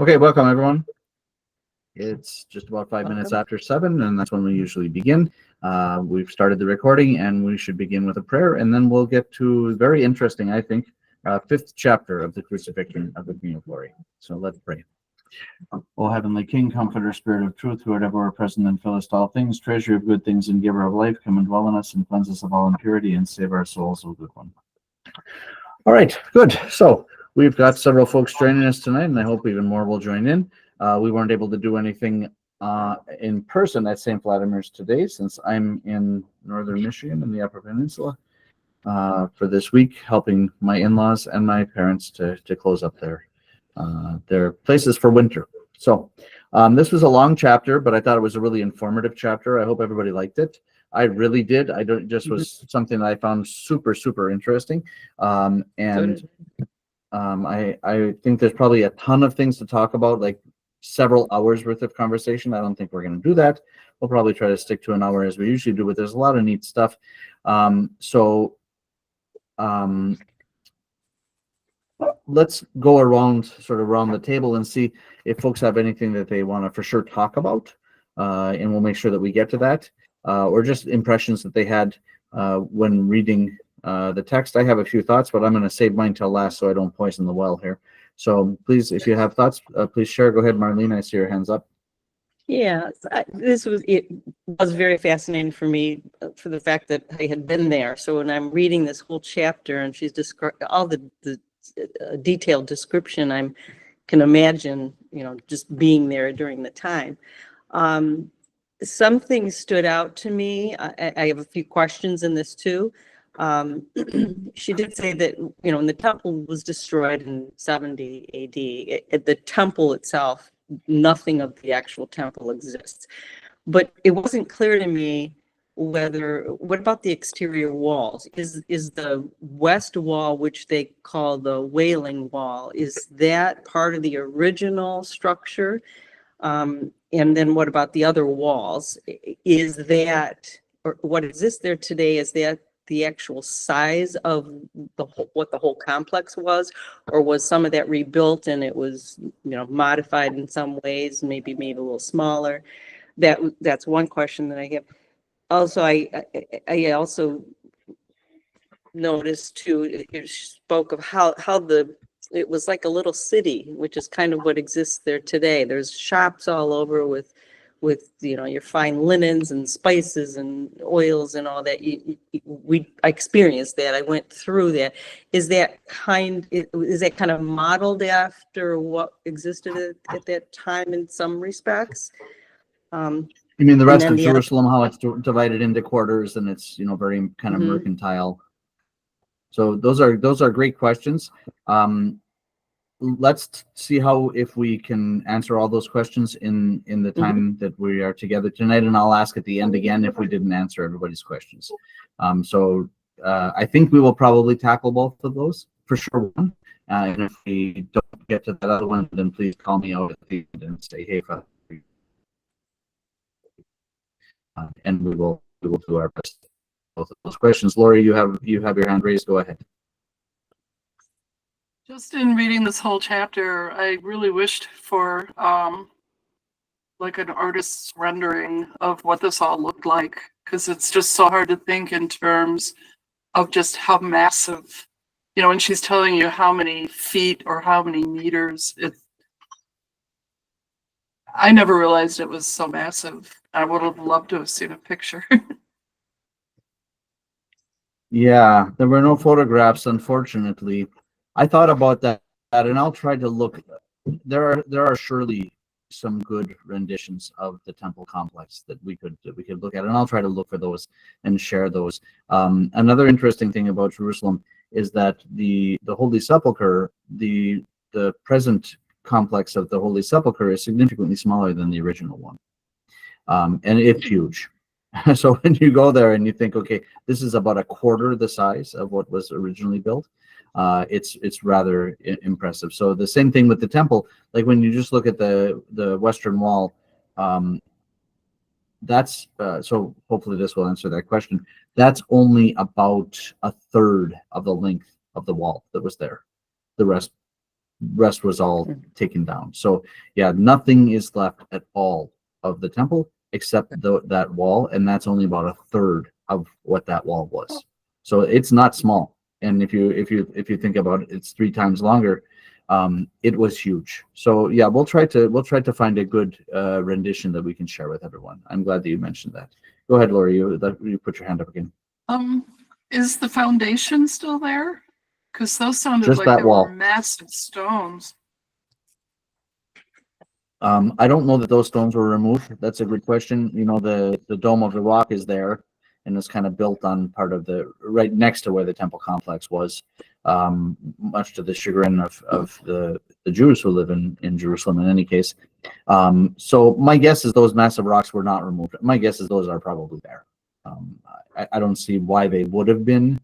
Okay, welcome everyone. It's just about 5 minutes Welcome. after 7, and that's when we usually begin. We've started the recording, and we should begin with a prayer, and then we'll get to very interesting, I think, fifth chapter of the Crucifixion of the King of Glory. So let's pray. O Heavenly King, Comforter, Spirit of Truth, who art ever present and fillest all things, treasure of good things and giver of life, come and dwell in us and cleanse us of all impurity and save our souls, O good one. All right, good. So we've got several folks joining us tonight, and I hope even more will join in. We weren't able to do anything in person at St. Vladimir's today, since I'm in northern Michigan in the Upper Peninsula for this week, helping my in-laws and my parents to close up their places for winter. So this was a long chapter, but I thought it was a really informative chapter. I hope everybody liked it. I really did. It just was something that I found super interesting, I think there's probably a ton of things to talk about, like several hours worth of conversation. I don't think we're going to do that. We'll probably try to stick to an hour as we usually do, but there's a lot of neat stuff. Let's go around the table and see if folks have anything that they want to for sure talk about, and we'll make sure that we get to that, or just impressions that they had when reading the text. I have a few thoughts, but I'm going to save mine till last so I don't poison the well here. So please, if you have thoughts, please share. Go ahead, Marlene. I see your hands up. Yeah, it was very fascinating for me for the fact that I had been there. So when I'm reading this whole chapter and she's described all the detailed description, I can imagine, just being there during the time. Some things stood out to me. I have a few questions in this too. She did say that, when the temple was destroyed in 70 AD, the temple itself, nothing of the actual temple exists. But it wasn't clear to me what about the exterior walls? Is the west wall, which they call the Wailing Wall, is that part of the original structure? And then what about the other walls? Is that, or what exists there today, is that the actual size of what the whole complex was, or was some of that rebuilt and it was modified in some ways, maybe made a little smaller? That's one question that I have. Also, I also noticed too, you spoke of how it was like a little city, which is kind of what exists there today. There's shops all over with your fine linens and spices and oils and all that. I experienced that. I went through that. Is that kind of modeled after what existed at that time in some respects? You mean the rest of Jerusalem, how it's divided into quarters, and it's very kind of mercantile. So those are great questions. Let's see if we can answer all those questions in the time that we are together tonight, and I'll ask at the end again if we didn't answer everybody's questions. I think we will probably tackle both of those for sure. And if we don't get to that other one, then please call me out at the end and say, hey, Father. And we will do our best. Both of those questions. Lori, you have your hand raised. Go ahead. Just in reading this whole chapter, I really wished for like an artist's rendering of what this all looked like, because it's just so hard to think in terms of just how massive, when she's telling you how many feet or how many meters. I never realized it was so massive. I would have loved to have seen a picture. Yeah, there were no photographs, unfortunately. I thought about that, and I'll try to look. There are surely some good renditions of the temple complex that we could look at, and I'll try to look for those and share those. Another interesting thing about Jerusalem is that the Holy Sepulchre, the present complex of the Holy Sepulchre, is significantly smaller than the original one, and it's huge. So when you go there and you think, okay, this is about a quarter the size of what was originally built, it's rather impressive. So the same thing with the temple. Like when you just look at the western wall, that's so hopefully this will answer that question. That's only about a third of the length of the wall that was there. The rest rest was all taken down. So yeah, nothing is left at all of the temple except that wall, and that's only about a third of what that wall was. So it's not small. And if you think about it, it's 3 times longer. It was huge. So yeah, we'll try to find a good rendition that we can share with everyone. I'm glad that you mentioned that. Go ahead, Lori. You put your hand up again. Is the foundation still there? Because those sounded Just like that they wall. were massive stones. I don't know that those stones were removed. That's a good question. You know, the Dome of the Rock is there, and it's kind of built on part of the right next to where the temple complex was, much to the chagrin of the Jews who live in Jerusalem. In any case, so my guess is those massive rocks were not removed. My guess is those are probably there. I don't see why they would have been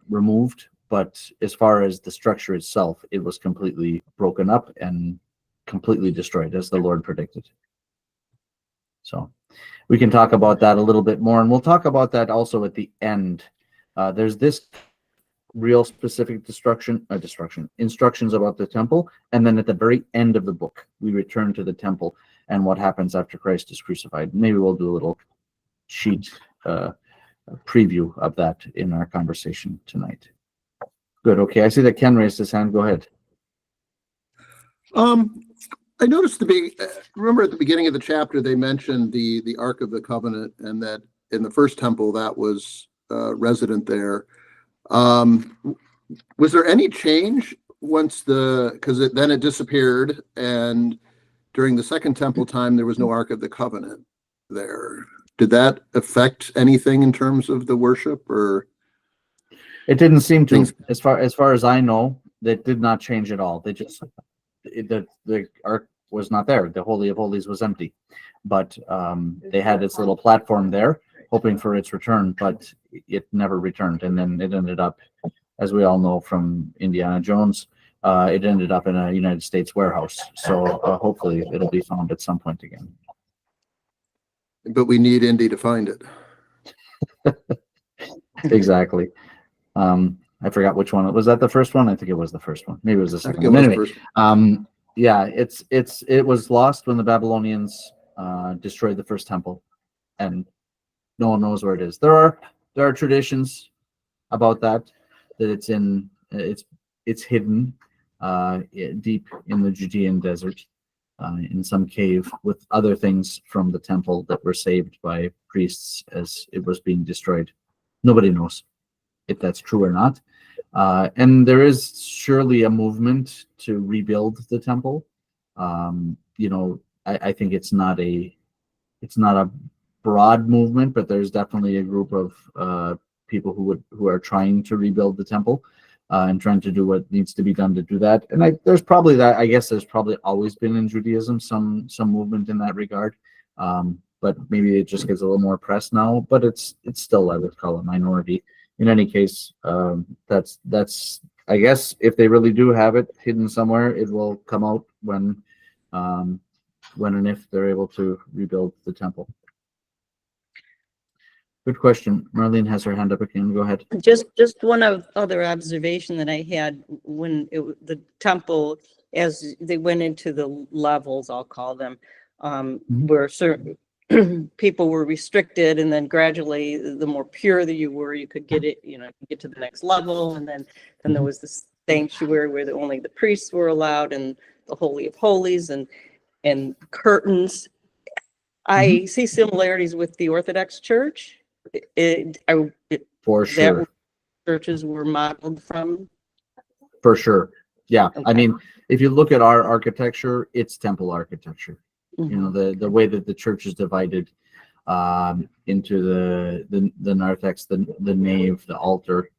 removed, but as far as the structure itself, it was completely broken up and completely destroyed, as the Lord predicted. So we can talk about that a little bit more, and we'll talk about that also at the end. There's this real specific instructions about the temple, and then at the very end of the book, we return to the temple and what happens after Christ is crucified. Maybe we'll do a little sheet preview of that in our conversation tonight. Good. Okay. I see that Ken raised his hand. Go ahead. I noticed remember at the beginning of the chapter, they mentioned the Ark of the Covenant, and that in the first temple that was resident there. Was there any change once because then it disappeared, and during the second temple time, there was no Ark of the Covenant there. Did that affect anything in terms of the worship, or? It didn't seem to, as far as I know, that did not change at all. They just, the Ark was not there. The Holy of Holies was empty, but they had its little platform there, hoping for its return, but it never returned. And then it ended up, as we all know from Indiana Jones, it ended up in a United States warehouse. So hopefully it'll be found at some point again. But we need Indy to find it. Exactly. I forgot which one. Was that the first one? I think it was the first one. Maybe it was the second one. Anyway, yeah, it was lost when the Babylonians destroyed the first temple, and no one knows where it is. There are traditions about that it's hidden deep in the Judean desert, in some cave with other things from the temple that were saved by priests as it was being destroyed. Nobody knows if that's true or not. And there is surely a movement to rebuild the temple. I think it's not a broad movement, but there's definitely a group of people who are trying to rebuild the temple and trying to do what needs to be done to do that. And there's probably always been in Judaism some movement in that regard. But maybe it just gets a little more press now, but it's still, I would call, a minority. In any case, that's I guess if they really do have it hidden somewhere, it will come out when and if they're able to rebuild the temple. Good question. Marlene has her hand up again. Go ahead. Just one other observation that I had when the temple, as they went into the levels, I'll call them, where certain people were restricted, and then gradually, the more pure that you were, you could get to the next level, and then there was the sanctuary where only the priests were allowed, and the Holy of Holies, and curtains. I see similarities with the Orthodox Church. For sure. That churches were modeled from. For sure. Yeah. Okay. I mean, if you look at our architecture, it's temple architecture. The way that the church is divided into the narthex, the nave, the altar,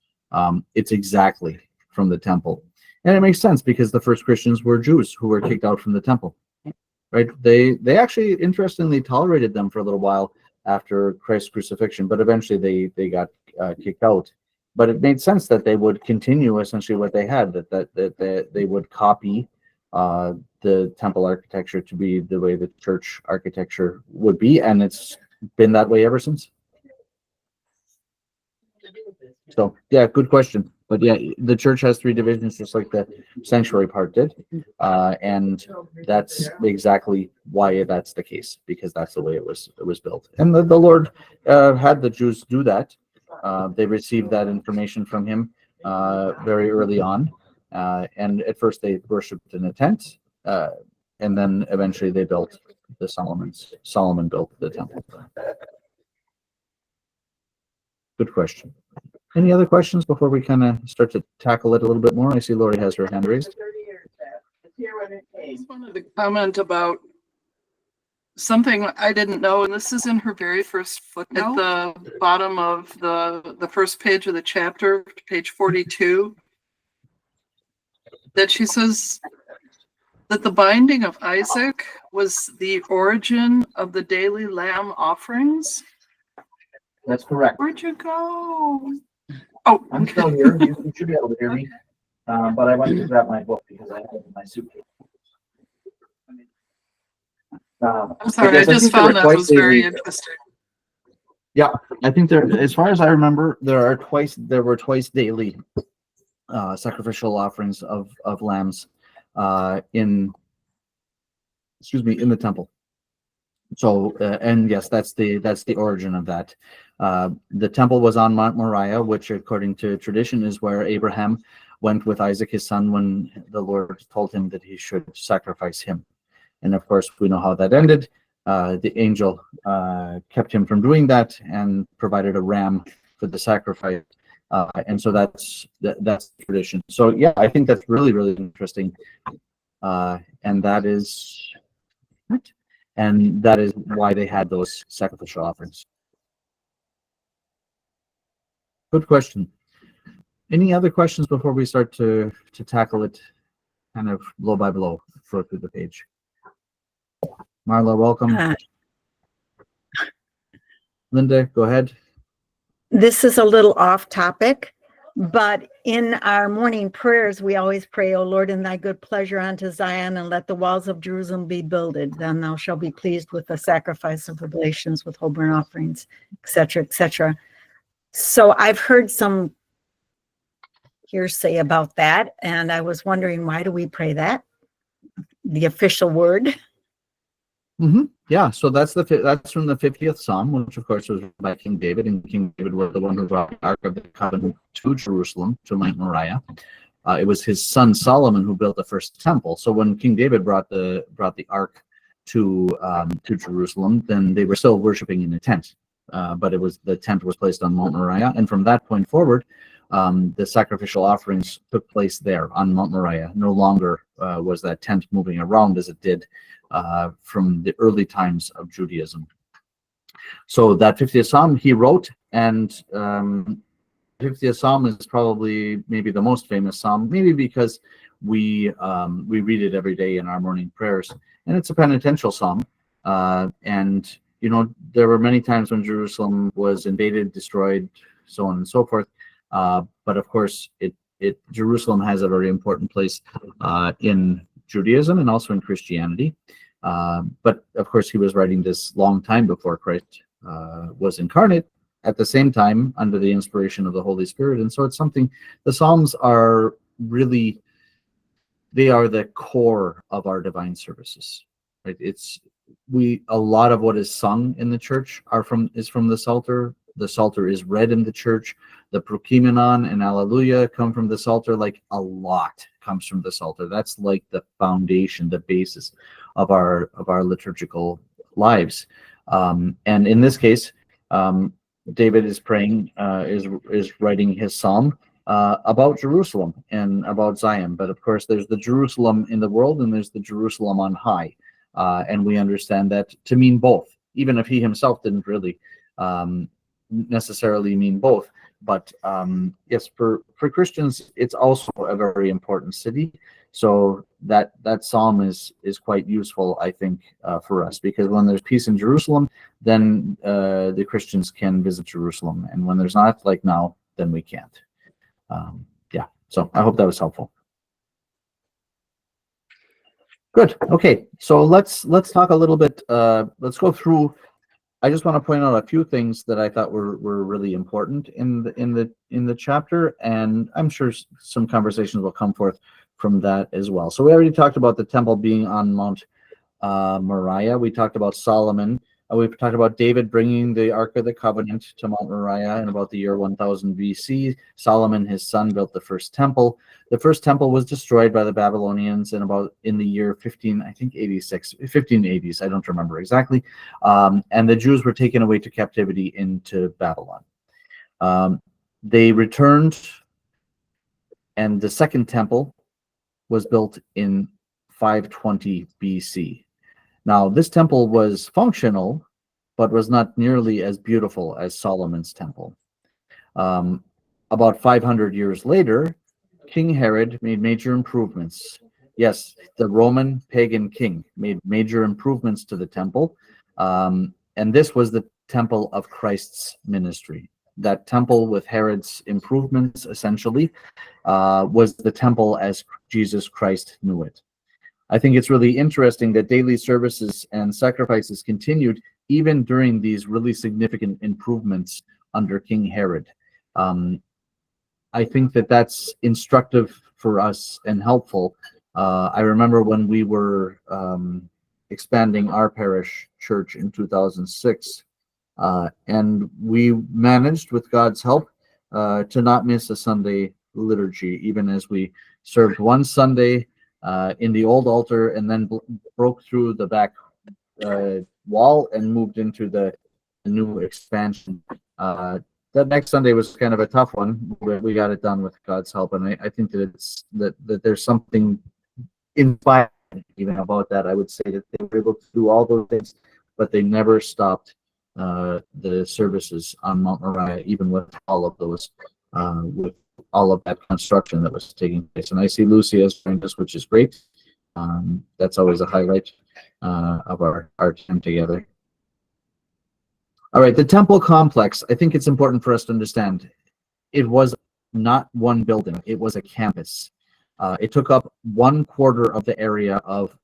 it's exactly from the temple. And it makes sense because the first Christians were Jews who were kicked out from the temple. Right? They actually interestingly tolerated them for a little while after Christ's crucifixion, but eventually they got kicked out. But it made sense that they would continue essentially what they had, that they would copy the temple architecture to be the way the church architecture would be, and it's been that way ever since. So yeah, good question. But yeah, the church has three divisions, just like the sanctuary part did, and that's exactly why that's the case, because that's the way it was built. And the Lord had the Jews do that. They received that information from Him very early on, and at first they worshipped in a tent, and then eventually they built Solomon built the temple. Good question. Any other questions before we kind of start to tackle it a little bit more? I see Lori has her hand raised. I just wanted to comment about something I didn't know, and this is in her very first footnote at the bottom of the first page of the chapter, page 42, that she says that the binding of Isaac was the origin of the daily lamb offerings. That's correct. Where'd you go? Oh, I'm still here. You should be able to hear me. But I went to grab my book because I had it in my suitcase. I'm sorry, I just found that was very interesting. Yeah, I think there, as far as I remember, there were twice daily sacrificial offerings of lambs in the temple. So and yes, that's the origin of that. The temple was on Mount Moriah, which according to tradition is where Abraham went with Isaac his son when the Lord told him that he should sacrifice him. And of course we know how that ended. The angel kept him from doing that and provided a ram for the sacrifice. And so that's the tradition. So yeah, I think that's really, really interesting. And that is why they had those sacrificial offerings. Good question. Any other questions before we start to tackle it kind of blow by blow, through the page? Marla, welcome. Linda, go ahead. This is a little off topic, but in our morning prayers, we always pray, O Lord, in thy good pleasure unto Zion, and let the walls of Jerusalem be builded. Then thou shalt be pleased with the sacrifice of oblations, with whole burnt offerings, etc., etc. So I've heard some hearsay about that, and I was wondering, why do we pray that? The official word. Mm-hmm. Yeah, so that's from the 50th Psalm, which of course was written by King David, and King David was the one who brought the Ark of the Covenant to Jerusalem, to Mount Moriah. It was his son Solomon who built the first temple. So when King David brought the Ark to Jerusalem, then they were still worshiping in a tent, but the tent was placed on Mount Moriah, and from that point forward, the sacrificial offerings took place there on Mount Moriah. No longer was that tent moving around as it did from the early times of Judaism. So that 50th Psalm he wrote, and 50th Psalm is probably maybe the most famous Psalm, maybe because we read it every day in our morning prayers, and it's a penitential Psalm. And you know, there were many times when Jerusalem was invaded, destroyed, so on and so forth. But of course, Jerusalem has a very important place in Judaism and also in Christianity. But of course, he was writing this long time before Christ was incarnate, at the same time under the inspiration of the Holy Spirit. And so it's something, the Psalms are really, they are the core of our divine services, right? A lot of what is sung in the church is from the Psalter. The Psalter is read in the church. The Prokimenon and Alleluia come from the Psalter. Like, a lot comes from the Psalter. That's like the foundation, the basis of our liturgical lives. And in this case, David is praying, is writing his psalm about Jerusalem and about Zion. But of course, there's the Jerusalem in the world and there's the Jerusalem on high. And we understand that to mean both, even if he himself didn't really necessarily mean both. But yes, for Christians, it's also a very important city. So that psalm is quite useful, I think, for us, because when there's peace in Jerusalem, then the Christians can visit Jerusalem, and when there's not, like now, then we can't. Yeah. So I hope that was helpful. Good. Okay. So let's talk a little bit. Let's go through I just want to point out a few things that I thought were really important in the chapter, and I'm sure some conversations will come forth from that as well. So we already talked about the temple being on Mount Moriah. We talked about Solomon. We've talked about David bringing the Ark of the Covenant to Mount Moriah in about the year 1000 BC. Solomon, his son, built the first temple. The first temple was destroyed by the Babylonians in the year 1580s. I don't remember exactly. And the Jews were taken away to captivity into Babylon. They returned, and the second temple was built in 520 BC. Now, this temple was functional, but was not nearly as beautiful as Solomon's temple. About 500 years later, King Herod made major improvements. Yes, the Roman pagan king made major improvements to the temple, and this was the temple of Christ's ministry. That temple with Herod's improvements, essentially, was the temple as Jesus Christ knew it. I think it's really interesting that daily services and sacrifices continued even during these really significant improvements under King Herod. I think that that's instructive for us and helpful. I remember when we were expanding our parish church in 2006, and we managed, with God's help, to not miss a Sunday liturgy, even as we served one Sunday in the old altar, and then broke through the back wall and moved into the new expansion. That next Sunday was kind of a tough one. We got it done with God's help, and I think that that there's something inspiring even about that. I would say that they were able to do all those things, but they never stopped the services on Mount Moriah, even with all of those, with all of that construction that was taking place. And I see Lucy has joined us, which is great. That's always a highlight of our time together. All right, the temple complex. I think it's important for us to understand it was not one building, it was a campus. It took up 1/4 of the area of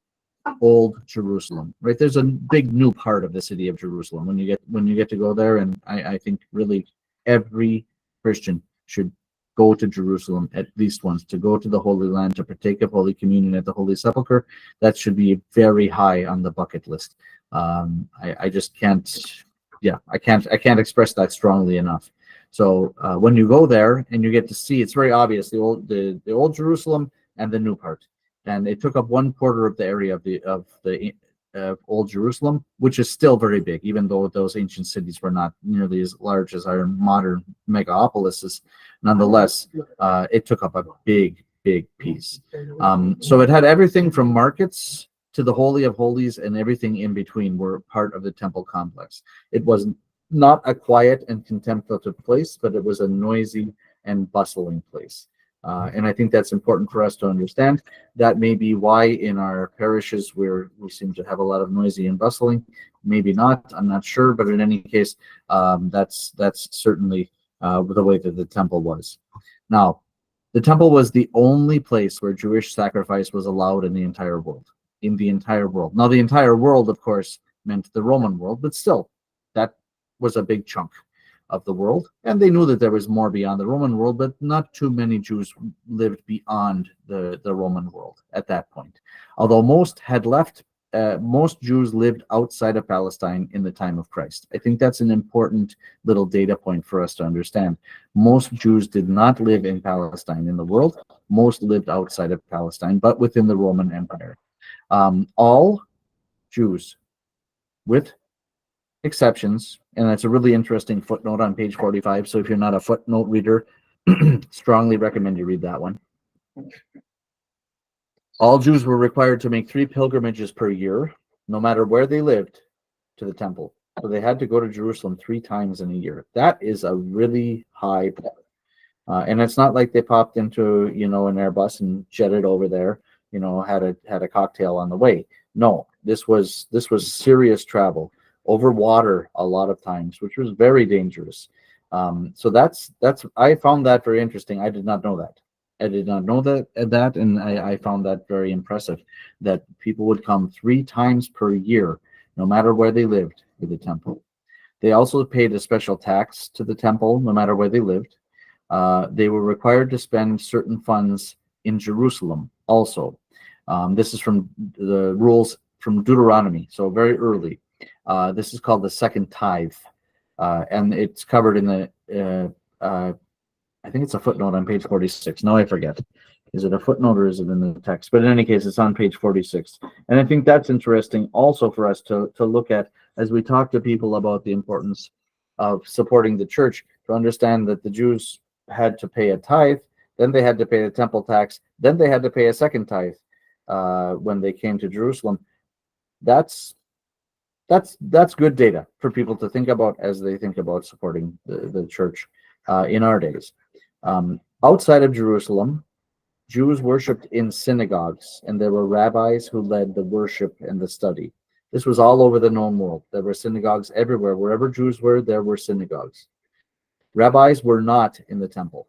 Old Jerusalem, right? There's a big new part of the city of Jerusalem when you get to go there, and I think really every Christian should go to Jerusalem at least once, to go to the Holy Land, to partake of Holy Communion at the Holy Sepulchre. That should be very high on the bucket list. I just can't, I can't express that strongly enough. So when you go there and you get to see, it's very obvious, the old Jerusalem and the new part. And it took up 1/4 of the area of the Old Jerusalem, which is still very big, even though those ancient cities were not nearly as large as our modern megapolises. Nonetheless, it took up a big piece. So it had everything from markets to the Holy of Holies, and everything in between were part of the temple complex. It was not a quiet and contemplative place, but it was a noisy and bustling place. And I think that's important for us to understand. That may be why in our parishes we seem to have a lot of noisy and bustling. Maybe not, I'm not sure, but in any case, that's certainly the way that the temple was. Now, the temple was the only place where Jewish sacrifice was allowed in the entire world. Now, the entire world, of course, meant the Roman world, but still, that was a big chunk of the world, and they knew that there was more beyond the Roman world, but not too many Jews lived beyond the Roman world at that point. Although most had left, most Jews lived outside of Palestine in the time of Christ. I think that's an important little data point for us to understand. Most Jews did not live in Palestine in the world. Most lived outside of Palestine, but within the Roman Empire. All Jews, with exceptions, and that's a really interesting footnote on page 45. So if you're not a footnote reader, strongly recommend you read that one. All Jews were required to make 3 pilgrimages per year, no matter where they lived, to the temple. So they had to go to Jerusalem 3 times in a year. That is a really high bar. And it's not like they popped into, an Airbus and jetted over there, had a cocktail on the way. No, this was serious travel over water a lot of times, which was very dangerous. So that's I found that very interesting. I did not know that. And I found that very impressive, that people would come 3 times per year, no matter where they lived, to the temple. They also paid a special tax to the temple, no matter where they lived. They were required to spend certain funds in Jerusalem also. This is from the rules from Deuteronomy, so very early. This is called the second tithe, and it's covered in the, I think it's a footnote on page 46. No, I forget. Is it a footnote or is it in the text? But in any case, it's on page 46. And I think that's interesting also for us to look at as we talk to people about the importance of supporting the church, to understand that the Jews had to pay a tithe, then they had to pay the temple tax, then they had to pay a second tithe when they came to Jerusalem. That's good data for people to think about as they think about supporting the church in our days. Outside of Jerusalem, Jews worshipped in synagogues, and there were rabbis who led the worship and the study. This was all over the known world. There were synagogues everywhere. Wherever Jews were, there were synagogues. Rabbis were not in the temple.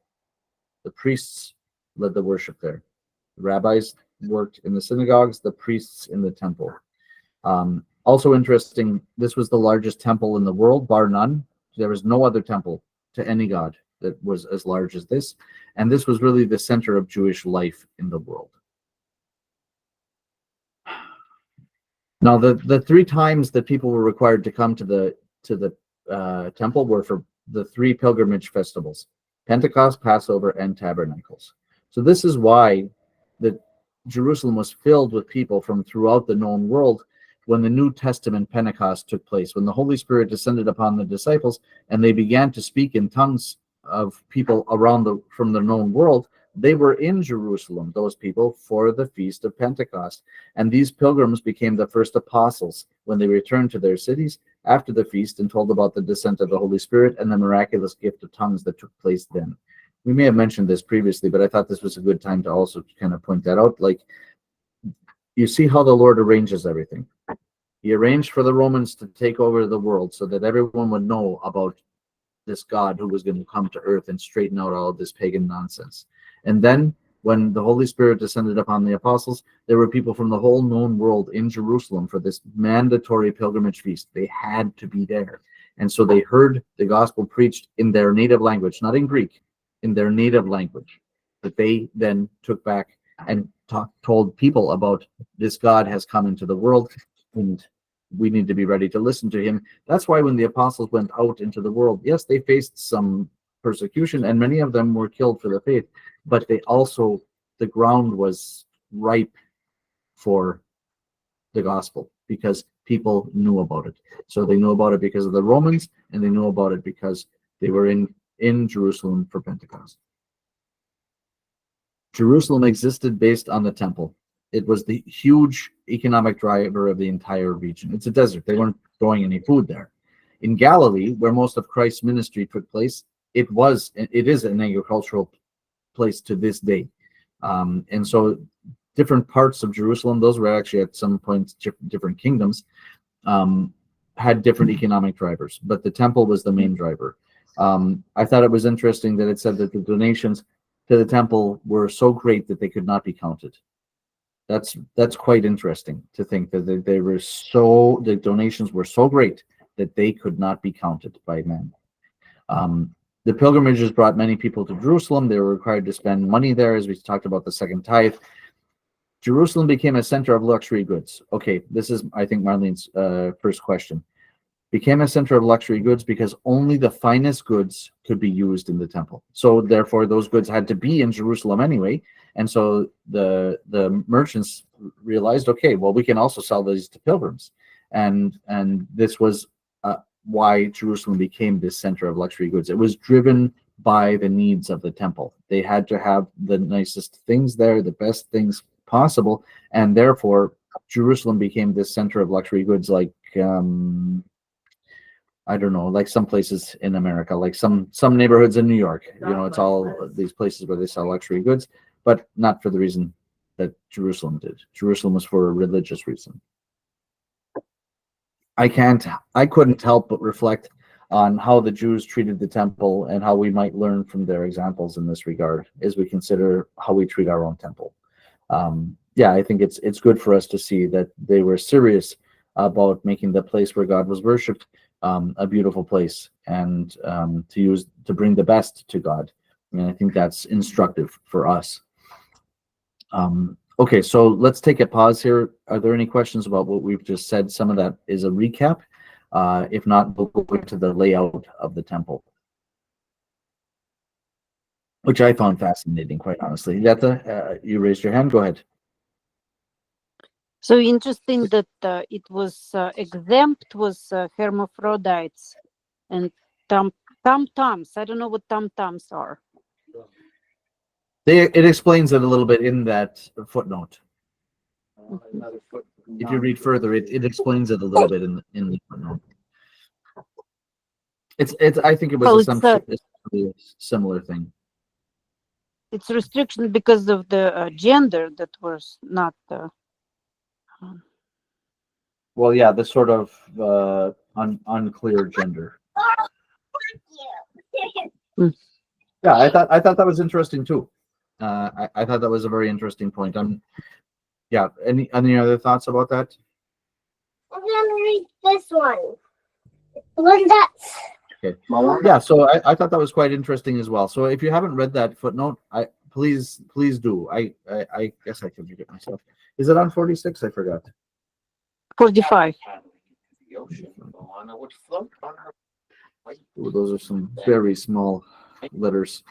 The priests led the worship there. The rabbis worked in the synagogues, the priests in the temple. Also interesting, this was the largest temple in the world, bar none. There was no other temple to any god that was as large as this. And this was really the center of Jewish life in the world. Now, the 3 times that people were required to come to the temple were for the 3 pilgrimage festivals: Pentecost, Passover, and Tabernacles. So this is why Jerusalem was filled with people from throughout the known world when the New Testament Pentecost took place, when the Holy Spirit descended upon the disciples and they began to speak in tongues of people from the known world. They were in Jerusalem, those people, for the Feast of Pentecost. And these pilgrims became the first apostles when they returned to their cities after the feast and told about the descent of the Holy Spirit and the miraculous gift of tongues that took place then. We may have mentioned this previously, but I thought this was a good time to also kind of point that out. Like, you see how the Lord arranges everything. He arranged for the Romans to take over the world so that everyone would know about this God who was going to come to earth and straighten out all of this pagan nonsense. And then when the Holy Spirit descended upon the apostles, there were people from the whole known world in Jerusalem for this mandatory pilgrimage feast. They had to be there. And so they heard the gospel preached in their native language, not in Greek, in their native language, that they then took back and told people about this God has come into the world and we need to be ready to listen to him. That's why when the apostles went out into the world, yes, they faced some persecution and many of them were killed for the faith, but the ground was ripe for the gospel because people knew about it. So they knew about it because of the Romans, and they knew about it because they were in Jerusalem for Pentecost. Jerusalem existed based on the temple. It was the huge economic driver of the entire region. It's a desert. They weren't growing any food there. In Galilee, where most of Christ's ministry took place, it is an agricultural place to this day. And so different parts of Jerusalem, those were actually at some points different kingdoms, had different economic drivers, but the temple was the main driver. I thought it was interesting that it said that the donations to the temple were so great that they could not be counted. That's quite interesting to think that the donations were so great that they could not be counted by men. The pilgrimages brought many people to Jerusalem. They were required to spend money there, as we talked about the second tithe. Jerusalem became a center of luxury goods. Okay, this is, I think, Marlene's first question. Became a center of luxury goods because only the finest goods could be used in the temple. So therefore, those goods had to be in Jerusalem anyway. And so the merchants realized, okay, well, we can also sell these to pilgrims. And this was why Jerusalem became this center of luxury goods. It was driven by the needs of the temple. They had to have the nicest things there, the best things possible. And therefore, Jerusalem became this center of luxury goods like, I don't know, like some places in America, like some neighborhoods in New York. It's all these places where they sell luxury goods, but not for the reason that Jerusalem did. Jerusalem was for a religious reason. I couldn't help but reflect on how the Jews treated the temple and how we might learn from their examples in this regard as we consider how we treat our own temple. I think it's good for us to see that they were serious about making the place where God was worshipped a beautiful place and to bring the best to God. And I think that's instructive for us. Okay, so let's take a pause here. Are there any questions about what we've just said? Some of that is a recap. If not, we'll go into the layout of the temple, which I found fascinating, quite honestly. Yetta, you raised your hand. Go ahead. So interesting that it was exempt was hermaphrodites and tom-toms. I don't know what tom-toms are. It explains it a little bit in that footnote. If you read further, it explains it a little bit in the footnote. It's. I think it was a similar thing. It's restriction because of the gender that was not. Well, yeah, the sort of unclear gender. Yeah, I thought that was interesting too. I thought that was a very interesting point. Yeah. Any other thoughts about that? I'm gonna read this one. One that's Okay. Yeah. So I thought that was quite interesting as well. So if you haven't read that footnote, please do. I guess I can read it myself. Is it on 46? I forgot. 45. Ooh, those are some very small letters.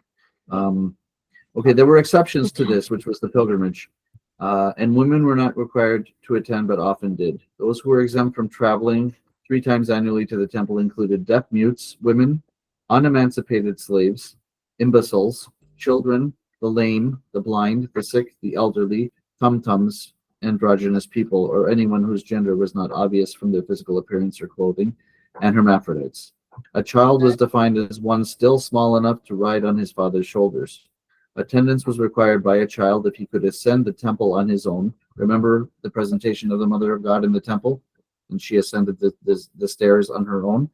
Okay, there were exceptions to this, which was the pilgrimage. And women were not required to attend, but often did. Those who were exempt from traveling 3 times annually to the temple included deaf mutes, women, unemancipated slaves, imbeciles, children, the lame, the blind, the sick, the elderly, tum-tums, androgynous people, or anyone whose gender was not obvious from their physical appearance or clothing, and hermaphrodites. A child was defined as one still small enough to ride on his father's shoulders. Attendance was required by a child if he could ascend the temple on his own. Remember the presentation of the Mother of God in the temple? And she ascended the stairs on her own.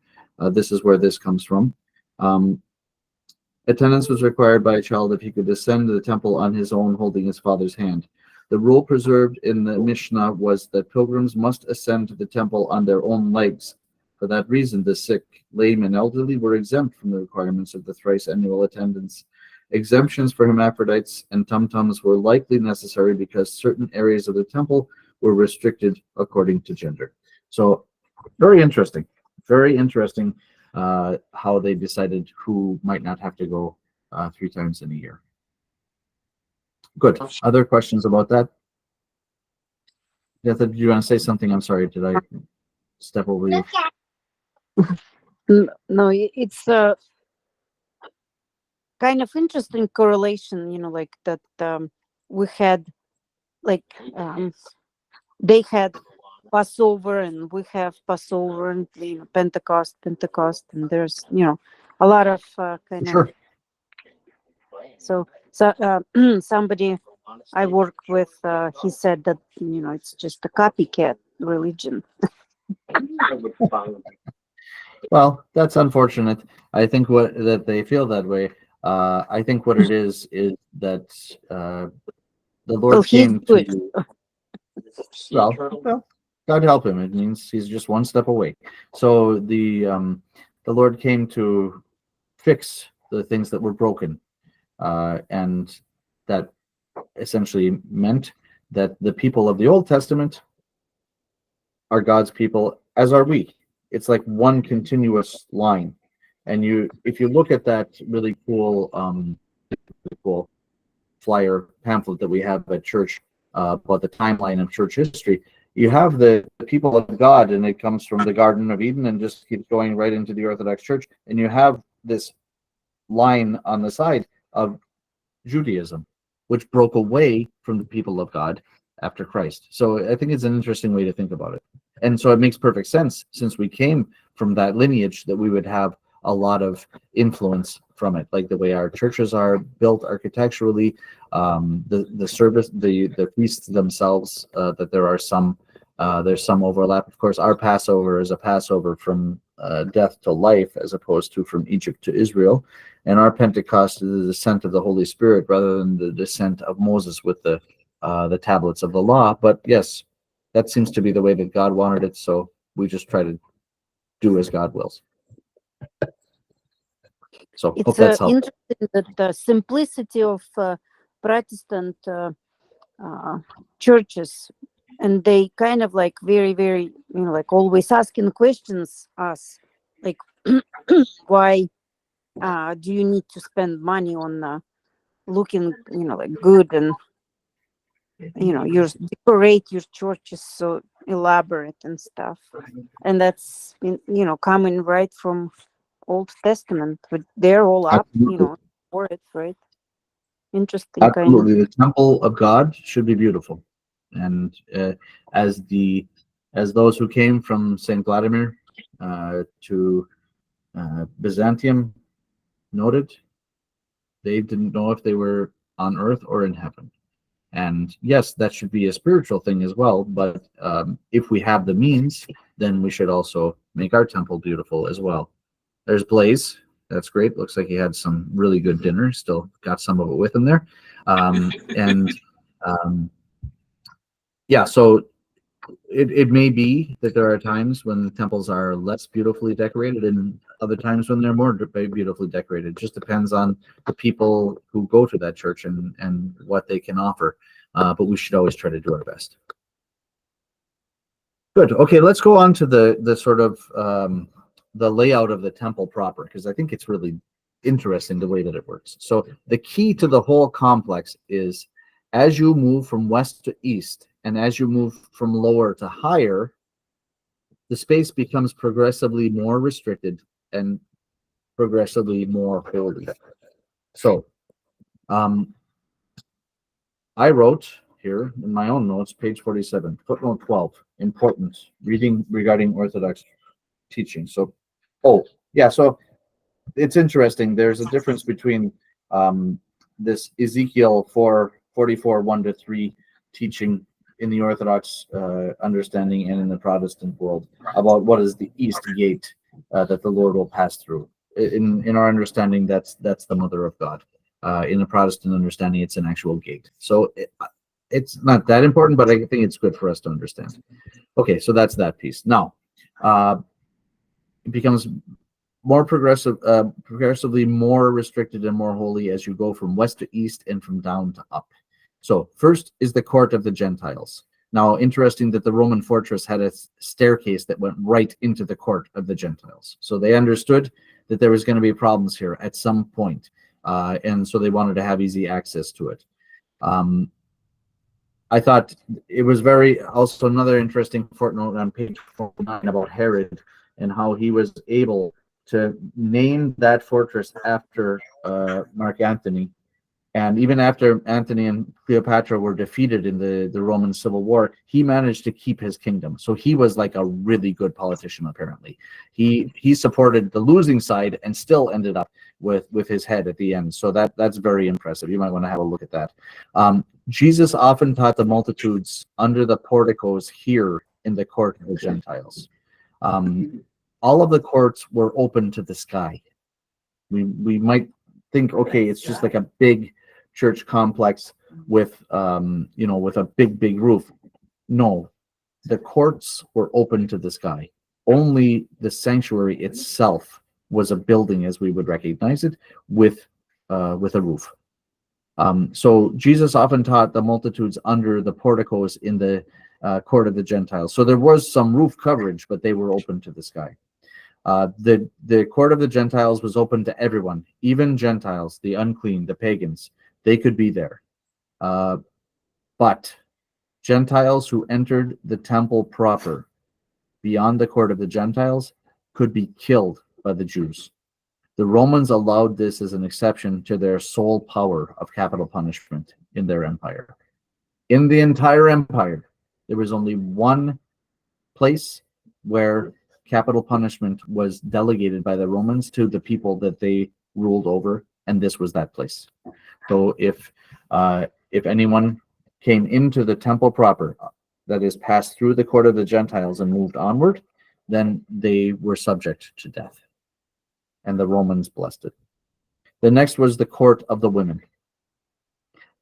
This is where this comes from. Attendance was required by a child if he could ascend the temple on his own, holding his father's hand. The rule preserved in the Mishnah was that pilgrims must ascend to the temple on their own legs. For that reason, the sick, lame, and elderly were exempt from the requirements of the thrice annual attendance. Exemptions for hermaphrodites and tum-tums were likely necessary because certain areas of the temple were restricted according to gender. So, very interesting how they decided who might not have to go 3 times in a year. Good. Other questions about that? Yetta, did you want to say something? I'm sorry, did I step over you? No, it's a kind of interesting correlation, like that we had, like, they had Passover and we have Passover and Pentecost, and there's, a lot of kind Sure. of. So somebody I work with, he said that, it's just a copycat religion. Well, that's unfortunate. I think that they feel that way. I think what it is that the Lord came to. Well, God help him. It means he's just one step away. So the Lord came to fix the things that were broken, and that essentially meant that the people of the Old Testament are God's people, as are we. It's like one continuous line. And if you look at that really cool flyer pamphlet that we have at church about the timeline of church history, you have the people of God, and it comes from the Garden of Eden and just keeps going right into the Orthodox Church. And you have this line on the side of Judaism, which broke away from the people of God after Christ. So I think it's an interesting way to think about it. And so it makes perfect sense, since we came from that lineage, that we would have a lot of influence from it, like the way our churches are built architecturally, the service, the feasts themselves, that there's some overlap. Of course, our Passover is a Passover from death to life, as opposed to from Egypt to Israel. And our Pentecost is the descent of the Holy Spirit rather than the descent of Moses with the tablets of the law. But yes, that seems to be the way that God wanted it. So we just try to do as God wills. So hope It's that's helpful. interesting that the simplicity of Protestant churches, and they kind of like very, very, like always asking questions us, like, why do you need to spend money on looking, like good, and you decorate your churches so elaborate and stuff, and that's coming right from Old Testament, but they're all up, Absolutely. for it, right? Interesting, kind of. Absolutely, the temple of God should be beautiful, and as those who came from Saint Vladimir to Byzantium noted, they didn't know if they were on earth or in heaven. And yes, that should be a spiritual thing as well. But if we have the means, then we should also make our temple beautiful as well. There's Blaze. That's great. Looks like he had some really good dinner. Still got some of it with him there. Yeah, so it may be that there are times when the temples are less beautifully decorated and other times when they're more beautifully decorated. It just depends on the people who go to that church and what they can offer. But we should always try to do our best. Good. Okay, let's go on to the sort of the layout of the temple proper, because I think it's really interesting the way that it works. So the key to the whole complex is as you move from west to east, and as you move from lower to higher, the space becomes progressively more restricted and progressively more holy. So I wrote here in my own notes, page 47, footnote 12, important reading regarding Orthodox teaching. So, so it's interesting. There's a difference between this Ezekiel 4:44, 1-3 teaching in the Orthodox understanding and in the Protestant world about what is the East Gate that the Lord will pass through. In our understanding, that's the Mother of God. In the Protestant understanding, it's an actual gate. So it's not that important, but I think it's good for us to understand. Okay, so that's that piece. Now, it becomes more progressively more restricted and more holy as you go from west to east and from down to up. So first is the court of the Gentiles. Now, interesting that the Roman fortress had a staircase that went right into the court of the Gentiles. So they understood that there was going to be problems here at some point. And so they wanted to have easy access to it. I thought it was also another interesting footnote on page 49 about Herod and how he was able to name that fortress after Mark Antony. And even after Antony and Cleopatra were defeated in the Roman Civil War, he managed to keep his kingdom. So he was like a really good politician, apparently. He supported the losing side and still ended up with his head at the end. So that's very impressive. You might want to have a look at that. Jesus often taught the multitudes under the porticos here in the court of the Gentiles. All of the courts were open to the sky. We might think, okay, it's just like a big church complex with with a big roof. No, the courts were open to the sky. Only the sanctuary itself was a building as we would recognize it with a roof. So Jesus often taught the multitudes under the porticos in the court of the Gentiles. So there was some roof coverage, but they were open to the sky. The court of the Gentiles was open to everyone, even Gentiles, the unclean, the pagans. They could be there. But Gentiles who entered the temple proper beyond the court of the Gentiles could be killed by the Jews. The Romans allowed this as an exception to their sole power of capital punishment in their empire. In the entire empire, there was only one place where capital punishment was delegated by the Romans to the people that they ruled over, and this was that place. So if anyone came into the temple proper, that is, passed through the court of the Gentiles and moved onward, then they were subject to death, and the Romans blessed it. The next was the court of the women.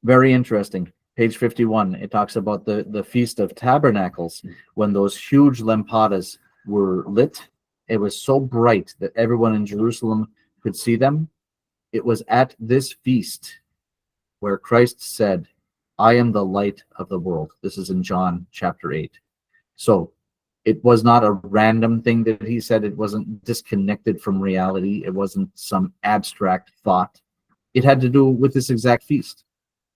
Very interesting. Page 51, it talks about the Feast of Tabernacles, when those huge lampadas were lit it was so bright that everyone in Jerusalem could see them. It was at this feast where Christ said, I am the light of the world. This is in John chapter 8. So it was not a random thing that he said. It wasn't disconnected from reality. It wasn't some abstract thought. It had to do with this exact feast.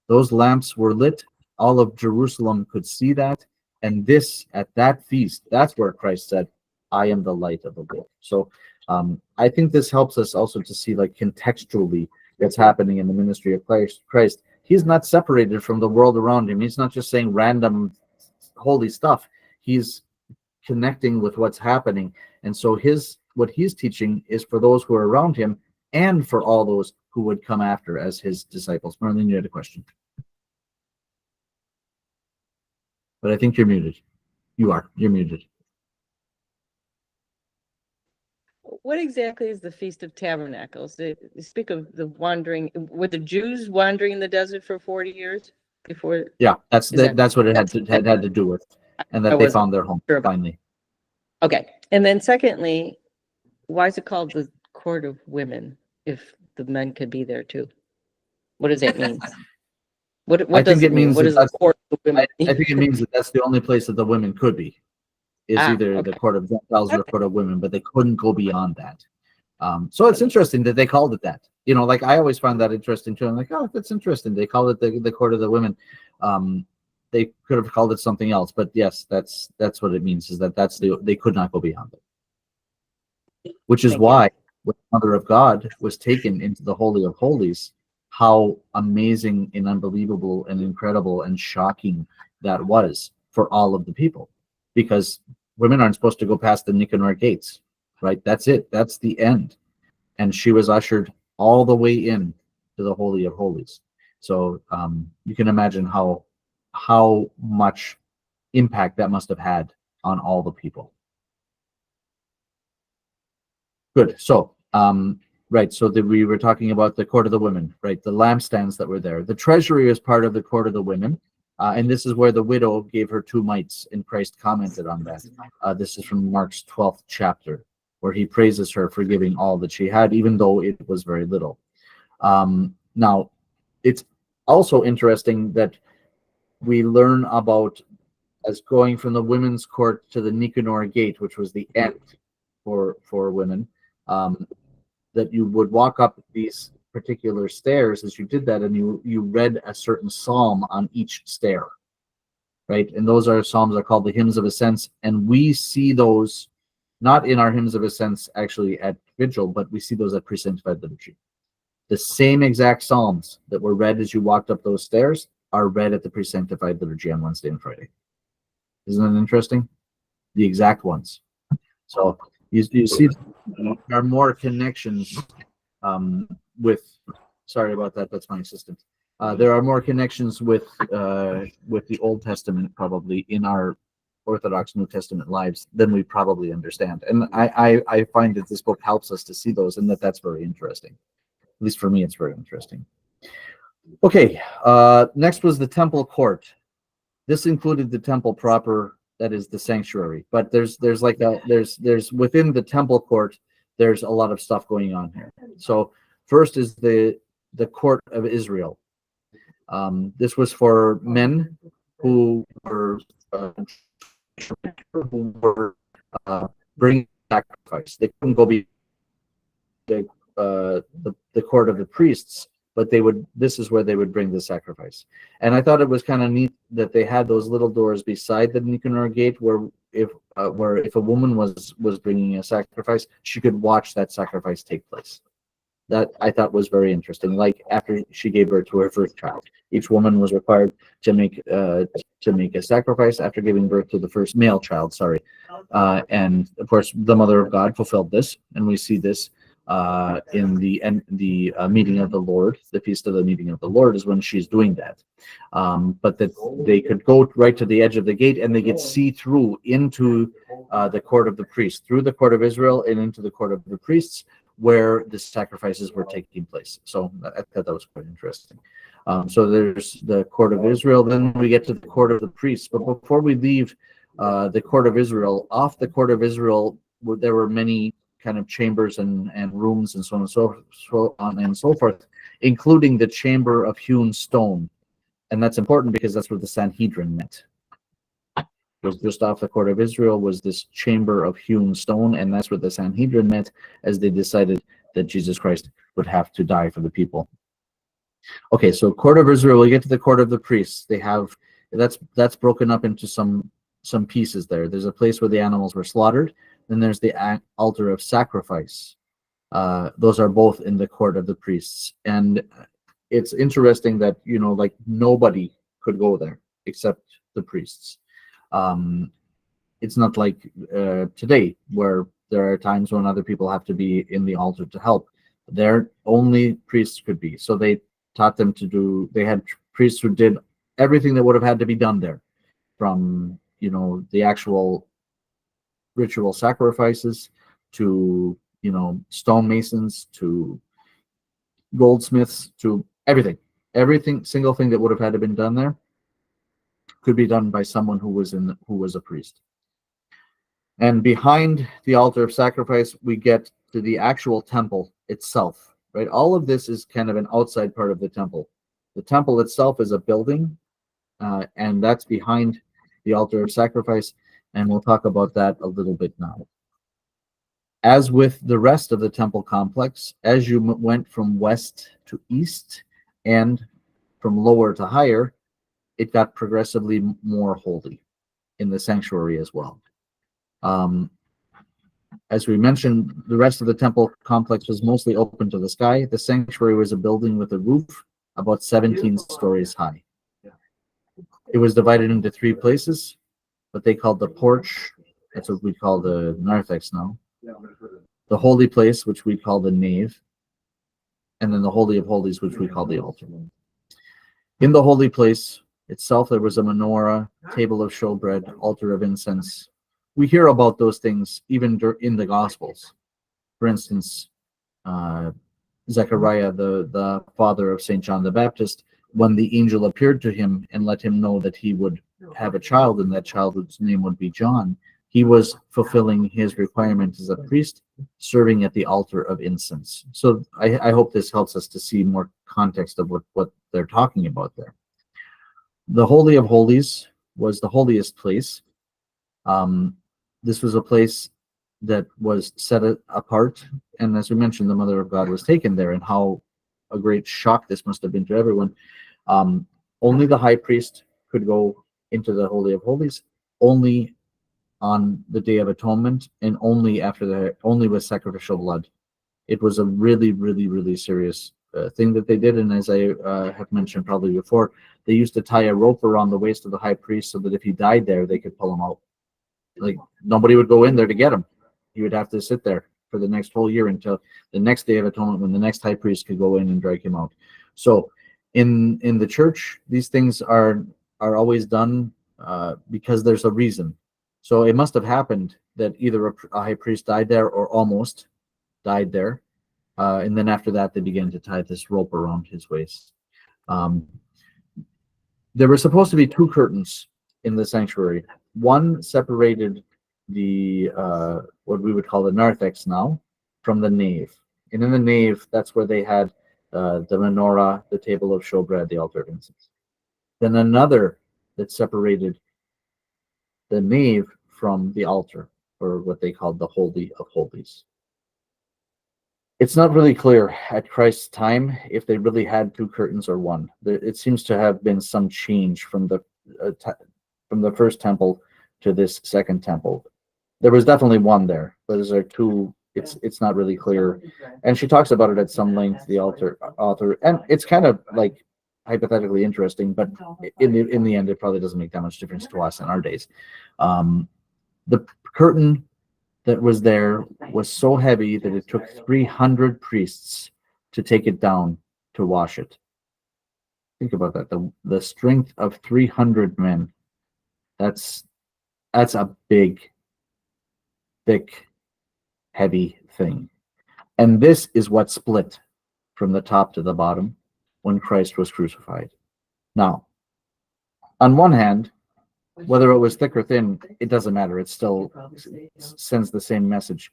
Those lamps were lit. All of Jerusalem could see that. And this, at that feast, that's where Christ said, I am the light of the world. So I think this helps us also to see, like, contextually what's happening in the ministry of Christ. He's not separated from the world around him. He's not just saying random holy stuff. He's connecting with what's happening. And so what he's teaching is for those who are around him and for all those who would come after as his disciples. Marlene, you had a question. But I think you're muted. You're muted. What exactly is the Feast of Tabernacles? They speak of the wandering. Were the Jews wandering in the desert for 40 years before? Yeah, that's what it had to do with, and that they wasn't found their home sure about. finally. Okay. And then secondly, why is it called the Court of Women if the men could be there too? What does that mean? What I does think it mean? means What that does the Court of Women mean? I think it means that that's the only place that the women could be, is either the okay. Court of Gentiles or the Court of Women, but they couldn't go beyond that. So it's interesting that they called it that. You know, like I always found that interesting too. I'm like, oh, that's interesting. They called it the Court of the Women. They could have called it something else, but yes, that's what it means. Is that they could not go beyond it. Which is why when the Mother of God was taken into the Holy of Holies, how amazing and unbelievable and incredible and shocking that was for all of the people, because women aren't supposed to go past the Nicanor gates, right? That's it. That's the end. And she was ushered all the way in to the Holy of Holies. So you can imagine how much impact that must have had on all the people. Good. So right, so we were talking about the Court of the Women, right? The lampstands that were there. The treasury is part of the Court of the Women. And this is where the widow gave her 2 mites, and Christ commented on that. This is from Mark's 12th chapter, where he praises her for giving all that she had, even though it was very little. Now, it's also interesting that we learn about, as going from the women's court to the Nicanor gate, which was the end for women, that you would walk up these particular stairs as you did that, and you read a certain psalm on each stair, right? And those psalms are called the hymns of ascents, and we see those not in our hymns of ascents actually at vigil, but we see those at pre-sanctified liturgy. The same exact psalms that were read as you walked up those stairs are read at the pre-sanctified liturgy on Wednesday and Friday. Isn't that interesting? The exact ones. So you see there are more connections with, sorry about that, that's my assistant. There are more connections with the Old Testament probably in our Orthodox New Testament lives than we probably understand. And I find that this book helps us to see those, and that's very interesting. At least for me, it's very interesting. Okay, next was the temple court. This included the temple proper, that is the sanctuary. But there's within the temple court, there's a lot of stuff going on here. So first is the court of Israel. This was for men who were bringing sacrifice. They couldn't go be the court of the priests, but this is where they would bring the sacrifice. And I thought it was kind of neat that they had those little doors beside the Nicanor gate where if a woman was bringing a sacrifice, she could watch that sacrifice take place. That I thought was very interesting. Like after she gave birth to her first child, each woman was required to make a sacrifice after giving birth to the first male child. And of course, the Mother of God fulfilled this, and we see this in the meeting of the Lord. The feast of the meeting of the Lord is when she's doing that. But that they could go right to the edge of the gate, and they could see through into the court of the priests, through the court of Israel and into the court of the priests, where the sacrifices were taking place. So I thought that was quite interesting. So there's the court of Israel, then we get to the court of the priests. But before we leave the court of Israel, off the court of Israel there were many kind of chambers and rooms and so on and so on and so forth, including the chamber of hewn stone. And that's important because that's where the Sanhedrin met. Was just off the court of Israel was this chamber of hewn stone, and that's where the Sanhedrin met as they decided that Jesus Christ would have to die for the people. Okay, so court of Israel, we get to the court of the priests. They have that's broken up into some pieces there. There's a place where the animals were slaughtered. Then there's the altar of sacrifice. Those are both in the court of the priests. And it's interesting that, like nobody could go there except the priests. It's not like today where there are times when other people have to be in the altar to help. There only priests could be. So they taught them they had priests who did everything that would have had to be done there, from the actual ritual sacrifices to stonemasons to goldsmiths to everything single thing that would have had to been done there could be done by someone who was a priest. And behind the altar of sacrifice, we get to the actual temple itself, right? All of this is kind of an outside part of the temple. The temple itself is a building, and that's behind the altar of sacrifice, and we'll talk about that a little bit now. As with the rest of the temple complex, as you went from west to east and from lower to higher, it got progressively more holy in the sanctuary as well. As we mentioned, the rest of the temple complex was mostly open to the sky. The sanctuary was a building with a roof about 17 stories high. It was divided into 3 places, what they called the porch. That's what we call the narthex now. The holy place, which we call the nave, and then the Holy of Holies, which we call the altar. In the holy place itself, there was a menorah, table of showbread, altar of incense. We hear about those things even in the Gospels. For instance, Zechariah, the father of St. John the Baptist, when the angel appeared to him and let him know that he would have a child and that child's name would be John, he was fulfilling his requirement as a priest, serving at the altar of incense. So I hope this helps us to see more context of what they're talking about there. The Holy of Holies was the holiest place. This was a place that was set apart, and as we mentioned, the Mother of God was taken there, and how a great shock this must have been to everyone. Only the high priest could go into the Holy of Holies, only on the Day of Atonement, and only with sacrificial blood. It was a really, really, really serious thing that they did, and as I have mentioned probably before, they used to tie a rope around the waist of the high priest so that if he died there, they could pull him out. Like nobody would go in there to get him. He would have to sit there for the next whole year until the next Day of Atonement, when the next high priest could go in and drag him out. So in the church, these things are always done because there's a reason. So it must have happened that either a high priest died there or almost died there, and then after that they began to tie this rope around his waist. There were supposed to be 2 curtains in the sanctuary. One separated the what we would call the narthex now from the nave, and in the nave, that's where they had the menorah, the table of showbread, the altar of incense. Then another that separated the nave from the altar, or what they called the Holy of Holies. It's not really clear at Christ's time if they really had 2 curtains or one. It seems to have been some change from the first temple to this second temple. There was definitely one there, but is there 2? It's not really clear. And she talks about it at some length, the author, and it's kind of like hypothetically interesting, but in the end, it probably doesn't make that much difference to us in our days. The curtain that was there was so heavy that it took 300 priests to take it down to wash it. Think about that. The strength of 300 men. That's a big, thick, heavy thing. And this is what split from the top to the bottom when Christ was crucified. Now, on one hand, whether it was thick or thin, it doesn't matter. It still sends the same message.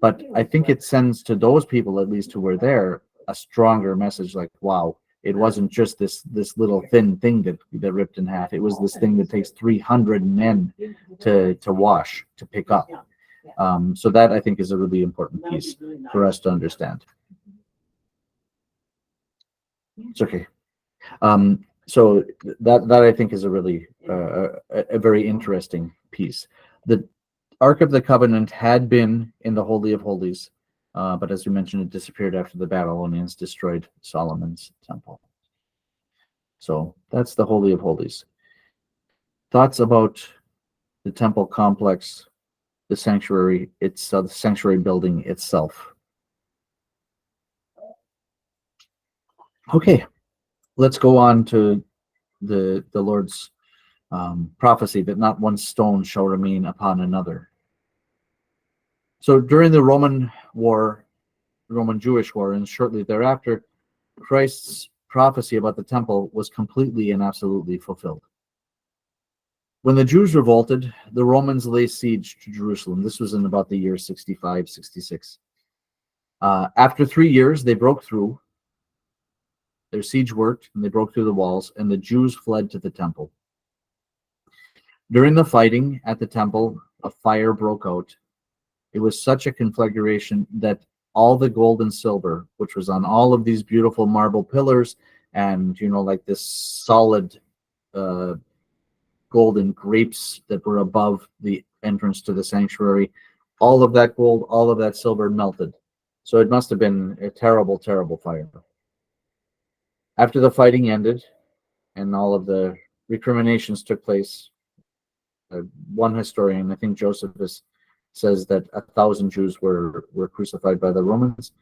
But I think it sends to those people, at least who were there, a stronger message. Like, wow, it wasn't just this little thin thing that ripped in half. It was this thing that takes 300 men to wash, to pick up. So that I think is a really important piece for us to understand. It's okay. So that I think is a really a very interesting piece. The Ark of the Covenant had been in the Holy of Holies, but as we mentioned, it disappeared after the Babylonians destroyed Solomon's temple. So that's the Holy of Holies. Thoughts about the temple complex, the sanctuary itself, the sanctuary building itself. Okay, let's go on to the Lord's prophecy that not one stone shall remain upon another. So during the Roman Jewish war, and shortly thereafter, Christ's prophecy about the temple was completely and absolutely fulfilled. When the Jews revolted, the Romans laid siege to Jerusalem. This was in about the year 65, 66. After 3 years, they broke through. Their siege worked, and they broke through the walls, and the Jews fled to the temple. During the fighting at the temple, a fire broke out. It was such a conflagration that all the gold and silver, which was on all of these beautiful marble pillars, and like this solid golden grapes that were above the entrance to the sanctuary, all of that gold, all of that silver melted. So it must have been a terrible, terrible fire. After the fighting ended and all of the recriminations took place, one historian, I think Josephus, says that 1,000 Jews were crucified by the Romans.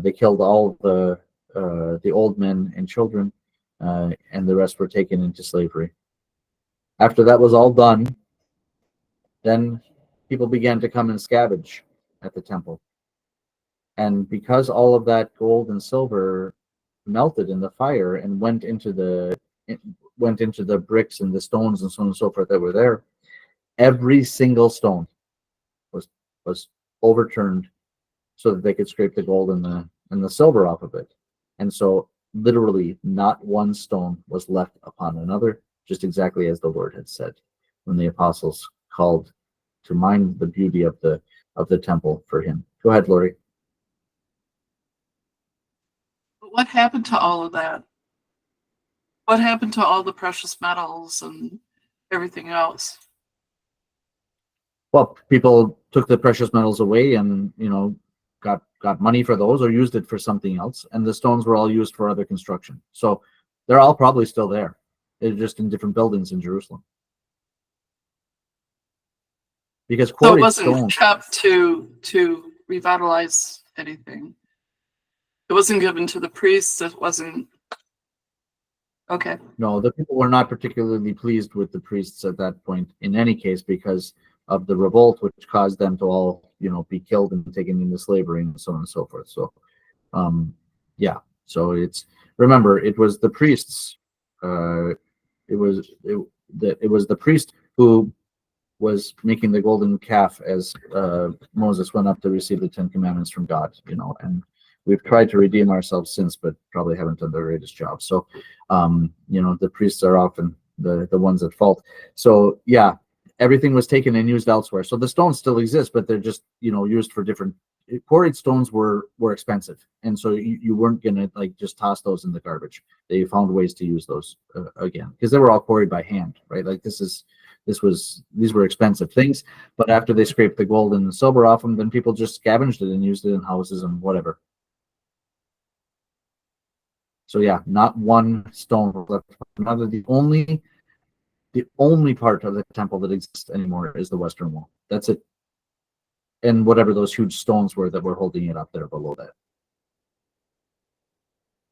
They killed all the old men and children, and the rest were taken into slavery. After that was all done, then people began to come and scavenge at the temple. And because all of that gold and silver melted in the fire and went into the bricks and the stones and so on and so forth that were there, every single stone was overturned so that they could scrape the gold and the silver off of it. And so literally not one stone was left upon another, just exactly as the Lord had said when the apostles called to mind the beauty of the temple for him. Go ahead, Lori. What happened to all of that? What happened to all the precious metals and everything else? Well, people took the precious metals away and got money for those or used it for something else, and the stones were all used for other construction. So they're all probably still there. They're just in different buildings in Jerusalem. Because So it quarried wasn't stone, kept to revitalize anything. It wasn't given to the priests. It wasn't. Okay. no, the people were not particularly pleased with the priests at that point in any case because of the revolt, which caused them to all, be killed and taken into slavery and so on and so forth. So, so remember, it was the priests. It was the priest who was making the golden calf as Moses went up to receive the 10 Commandments from God, and we've tried to redeem ourselves since, but probably haven't done the greatest job. So, the priests are often the ones at fault. So, yeah, everything was taken and used elsewhere. So the stones still exist, but they're just, used for different. Quarried stones were expensive, and so you weren't gonna just toss those in the garbage. They found ways to use those again because they were all quarried by hand, right? These were expensive things. But after they scraped the gold and the silver off them, then people just scavenged it and used it in houses and whatever. So yeah, not one stone left. Another. The only part of the temple that exists anymore is the western wall. That's it. And whatever those huge stones were that were holding it up there below that.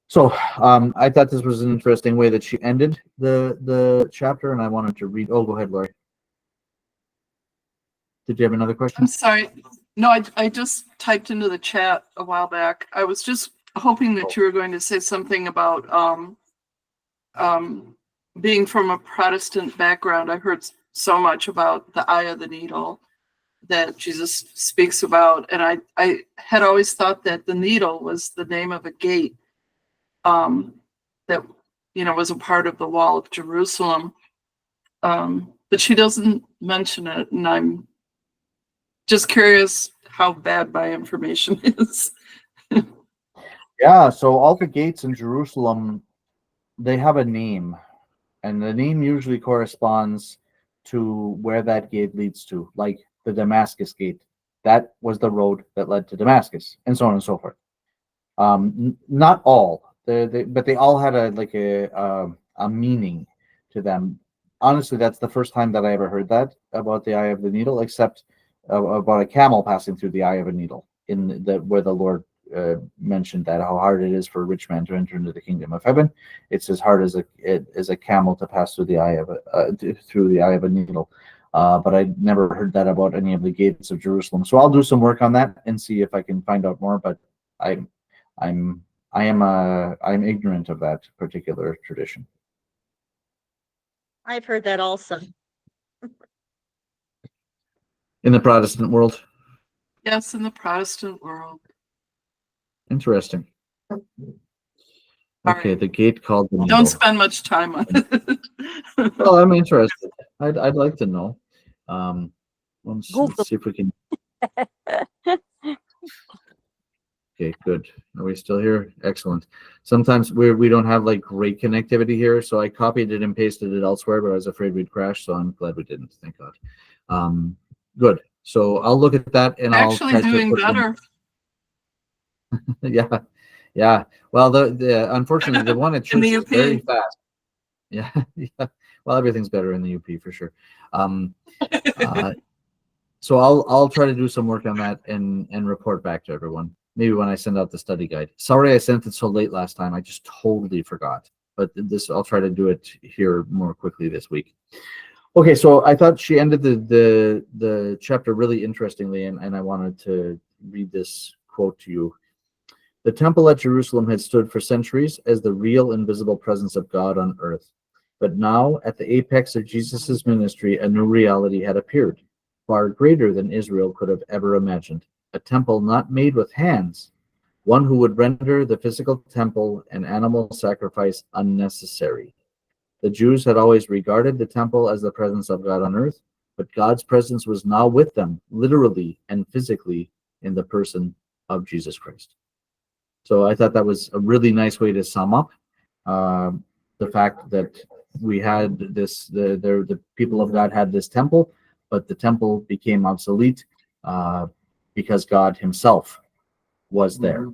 So I thought this was an interesting way that she ended the chapter, and I wanted to read. Oh, go ahead, Lori. Did you have another question? I'm sorry. No, I just typed into the chat a while back. I was just hoping that you were going to say something about being from a Protestant background. I heard so much about the eye of the needle that Jesus speaks about. And I had always thought that the needle was the name of a gate that, was a part of the wall of Jerusalem. But she doesn't mention it. And I'm just curious how bad my information is. Yeah, so all the gates in Jerusalem, they have a name, and the name usually corresponds to where that gate leads to, like the Damascus gate. That was the road that led to Damascus, and so on and so forth. Not all, but they all had a meaning to them. Honestly, that's the first time that I ever heard that about the eye of the needle, except about a camel passing through the eye of a needle in the where the Lord mentioned that how hard it is for a rich man to enter into the kingdom of heaven. It's as hard as a camel to pass through the eye of a needle. But I never heard that about any of the gates of Jerusalem. So I'll do some work on that and see if I can find out more. But I'm ignorant of that particular tradition. I've heard that also. In the Protestant world, Yes, in the Protestant world. interesting. All Okay, right. the gate called the needle. Don't spend much time on it. Well, I'm interested. I'd like to know. Let's Google. see if we can. Okay, good. Are we still here? Excellent. Sometimes we don't have like great connectivity here, so I copied it and pasted it elsewhere, but I was afraid we'd crash, so I'm glad we didn't. Thank God. Good. So I'll look at that and I'll Actually try to doing put them- better. Yeah. Well, the unfortunately the one at In the church is UP. very fast. Yeah. Well, everything's better in the UP for sure. So I'll try to do some work on that and report back to everyone. Maybe when I send out the study guide. Sorry I sent it so late last time. I just totally forgot. But I'll try to do it here more quickly this week. Okay, so I thought she ended the chapter really interestingly, and I wanted to read this quote to you. The temple at Jerusalem had stood for centuries as the real invisible presence of God on earth. But now, at the apex of Jesus' ministry, a new reality had appeared, far greater than Israel could have ever imagined. A temple not made with hands, one who would render the physical temple and animal sacrifice unnecessary. The Jews had always regarded the temple as the presence of God on earth, but God's presence was now with them, literally and physically, in the person of Jesus Christ. So I thought that was a really nice way to sum up the fact that we had this, the people of God had this temple, but the temple became obsolete because God himself was there.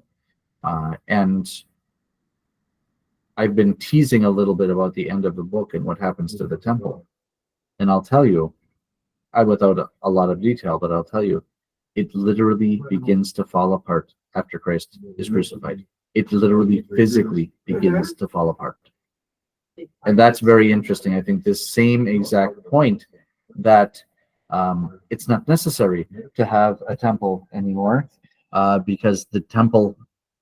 And I've been teasing a little bit about the end of the book and what happens to the temple. And I'll tell you, without a lot of detail, but I'll tell you, it literally begins to fall apart after Christ is crucified. It literally physically begins to fall apart. And that's very interesting. I think this same exact point that it's not necessary to have a temple anymore because the temple,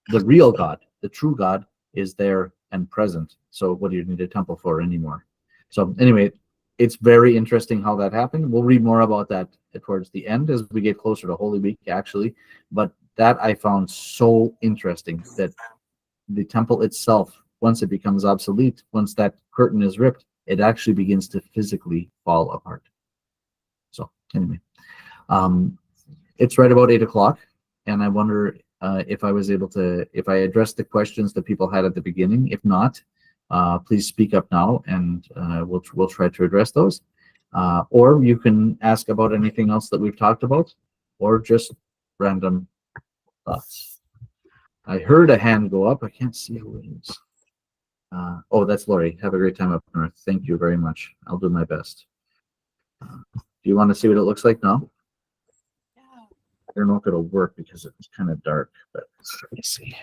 the real God, the true God, is there and present. So what do you need a temple for anymore? So anyway, it's very interesting how that happened. We'll read more about that towards the end as we get closer to Holy Week, actually. But that I found so interesting, that the temple itself, once it becomes obsolete, once that curtain is ripped, it actually begins to physically fall apart. So anyway, it's right about 8 o'clock, and I wonder if I was able to, if I addressed the questions that people had at the beginning. If not, please speak up now, and we'll try to address those. Or you can ask about anything else that we've talked about, or just random thoughts. I heard a hand go up. I can't see who it is. Oh, that's Lori. Have a great time up north. Thank you very much. I'll do my best. Do you want to see what it looks like now? I don't know if it'll work because it's kind of dark, but let me see.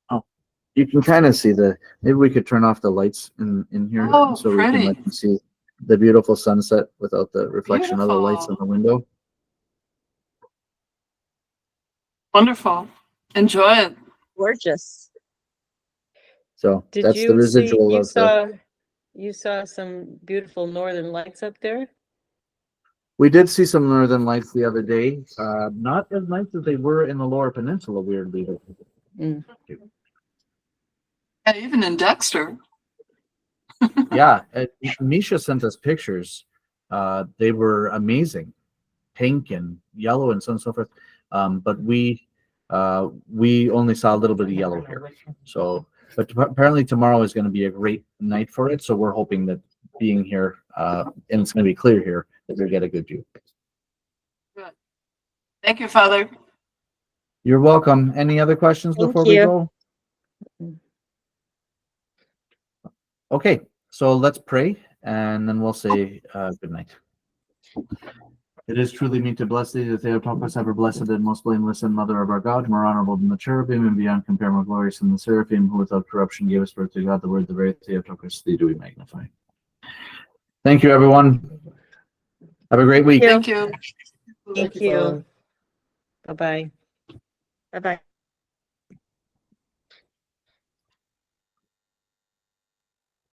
Oh, you can kind of see maybe we could turn off the lights in here Oh, so we pretty. can let you see the beautiful sunset without the reflection of the lights on the window. Wonderful. Enjoy it. Gorgeous. So Did that's the you see, residual of the. you saw some beautiful northern lights up there? We did see some northern lights the other day. Not as nice as they were in the Lower Peninsula, weirdly. Mm. Yeah, even in Dexter. Yeah, Misha sent us pictures. They were amazing, pink and yellow and so on and so forth. But we only saw a little bit of yellow here. So, but apparently tomorrow is going to be a great night for it. So we're hoping that being here, and it's going to be clear here, that we'll get a good view. Good. Thank you, Father. You're welcome. Any other questions Thank before we you. go? Okay, so let's pray and then we'll say good night. It is truly meet to bless thee, the Theotokos, ever blessed and most blameless and mother of our God, more honorable than the cherubim and beyond compare more glorious than the seraphim, who without corruption gave us birth to God, the word, the very Theotokos, thee do we magnify. Thank you, everyone. Have a great week. Yeah. Thank you. Thank you. Bye-bye. Bye-bye.